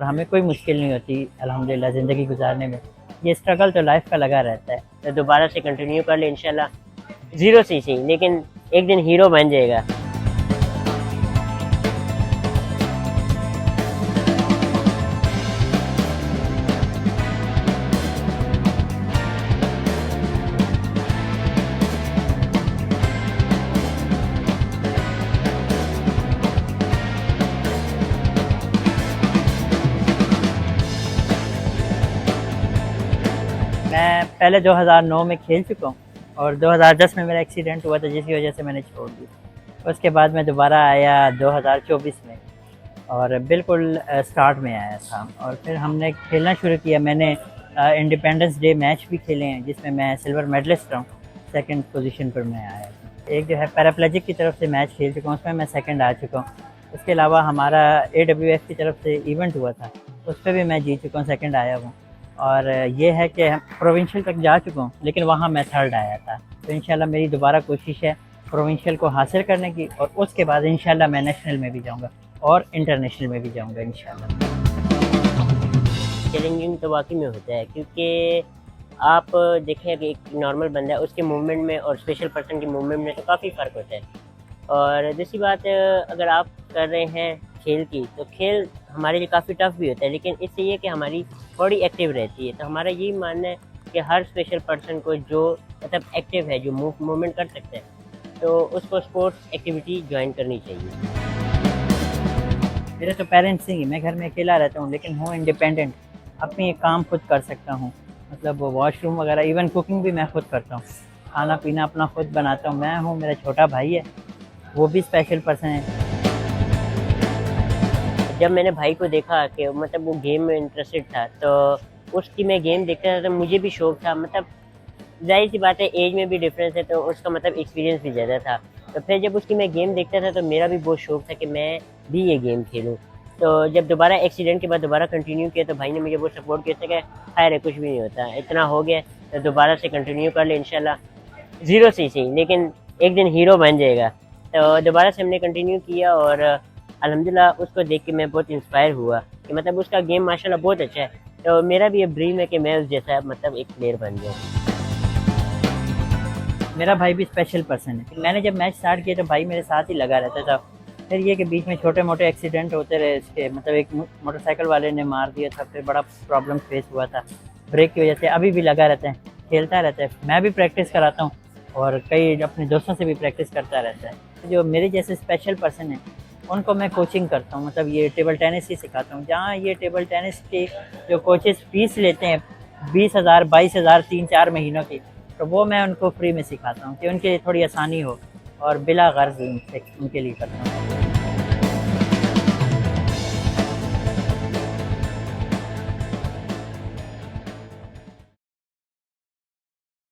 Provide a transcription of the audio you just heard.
और हमें कोई मुश्किल नहीं होती अल्हम्दुलिल्लाह ज़िंदगी गुजारने में। ये स्ट्रगल तो लाइफ का लगा रहता है। तो दोबारा से कंटिन्यू कर ले इंशाल्लाह, ज़ीरो से ही सही, लेकिन एक दिन हीरो बन जाएगा। मैं पहले 2009 में खेल चुका हूँ और 2010 में मेरा एक्सीडेंट हुआ था जिसकी वजह से मैंने छोड़ दी। उसके बाद मैं दोबारा आया 2024 में और बिल्कुल स्टार्ट में आया था और फिर हमने खेलना शुरू किया। मैंने इंडिपेंडेंस डे मैच भी खेले हैं जिसमें मैं सिल्वर मेडलिस्ट रहा हूँ, सेकंड पोजीशन पर मैं आया था। एक जो है पैराप्लेजिक की तरफ से मैच खेल चुका हूँ, उसमें मैं सेकंड आ चुका हूँ। उसके अलावा हमारा AWF की तरफ से इवेंट हुआ था, उस पर भी मैं जीत चुका हूँ, सेकंड आया हूँ। और ये है कि प्रोविंशियल तक जा चुका हूँ लेकिन वहाँ मैं थर्ड आया था। तो इंशाल्लाह मेरी दोबारा कोशिश है प्रोविंशियल को हासिल करने की और उसके बाद इंशाल्लाह मैं नेशनल में भी जाऊँगा और इंटरनेशनल में भी जाऊँगा इंशाल्लाह। चैलेंजिंग तो वाकई में होता है, क्योंकि आप देखें कि एक नॉर्मल बंदा है, उसके मूवमेंट में और स्पेशल पर्सन के मूवमेंट में तो काफ़ी फ़र्क होता है। और दूसरी बात, अगर आप कर रहे हैं खेल की, तो खेल हमारे लिए काफ़ी टफ भी होता है, लेकिन इससे ये कि हमारी बॉडी एक्टिव रहती है। तो हमारा यही मानना है कि हर स्पेशल पर्सन को जो मतलब एक्टिव है, जो मूवमेंट कर सकता है, तो उसको स्पोर्ट्स एक्टिविटी ज्वाइन करनी चाहिए। मेरे तो पेरेंट्स ही, मैं घर में अकेला रहता हूँ लेकिन हूँ इंडिपेंडेंट, अपनी काम खुद कर सकता हूँ। मतलब वॉशरूम वगैरह, इवन कुकिंग भी मैं खुद करता हूँ, खाना पीना अपना खुद बनाता हूँ। मैं हूँ, मेरा छोटा भाई है, वो भी स्पेशल पर्सन है। जब मैंने भाई को देखा कि मतलब वो गेम में इंटरेस्टेड था, तो उसकी मैं गेम देखता था तो मुझे भी शौक था। मतलब ज़ाहिर सी बात है, एज में भी डिफरेंस है, तो उसका मतलब एक्सपीरियंस भी ज़्यादा था। तो फिर जब उसकी मैं गेम देखता था तो मेरा भी बहुत शौक था कि मैं भी ये गेम खेलूँ। तो जब दोबारा एक्सीडेंट के बाद दोबारा कंटिन्यू किया तो भाई ने मुझे बहुत सपोर्ट किया था कि खैर है, कुछ भी नहीं होता, इतना हो गया तो दोबारा से कंटिन्यू कर ले इंशाल्लाह, ज़ीरो से ही सही, लेकिन एक दिन हीरो बन जाएगा। तो दोबारा से हमने कंटिन्यू किया और अल्हम्दुलिल्लाह उसको देख के मैं बहुत इंस्पायर हुआ कि मतलब उसका गेम माशाल्लाह बहुत अच्छा है। तो मेरा भी ये ड्रीम है कि मैं उस जैसा मतलब एक प्लेयर बन जाऊँ। मेरा भाई भी स्पेशल पर्सन है। मैंने जब मैच स्टार्ट किया तो भाई मेरे साथ ही लगा रहता था। फिर ये कि बीच में छोटे मोटे एक्सीडेंट होते रहे इसके, मतलब एक मोटरसाइकिल वाले ने मार दिया था, फिर बड़ा प्रॉब्लम फेस हुआ था ब्रेक की वजह से। अभी भी लगा रहता है, खेलता रहता है। मैं भी प्रैक्टिस कराता हूँ और कई अपने दोस्तों से भी प्रैक्टिस करता रहता है। जो मेरे जैसे स्पेशल पर्सन है उनको मैं कोचिंग करता हूँ, मतलब ये टेबल टेनिस ही सिखाता हूँ। जहाँ ये टेबल टेनिस के जो कोचेस फीस लेते हैं 20,000 22,000 3-4 महीनों की, तो वो मैं उनको फ्री में सिखाता हूँ कि उनके लिए थोड़ी आसानी हो और बिला गर्ज उनके लिए करता हूँ।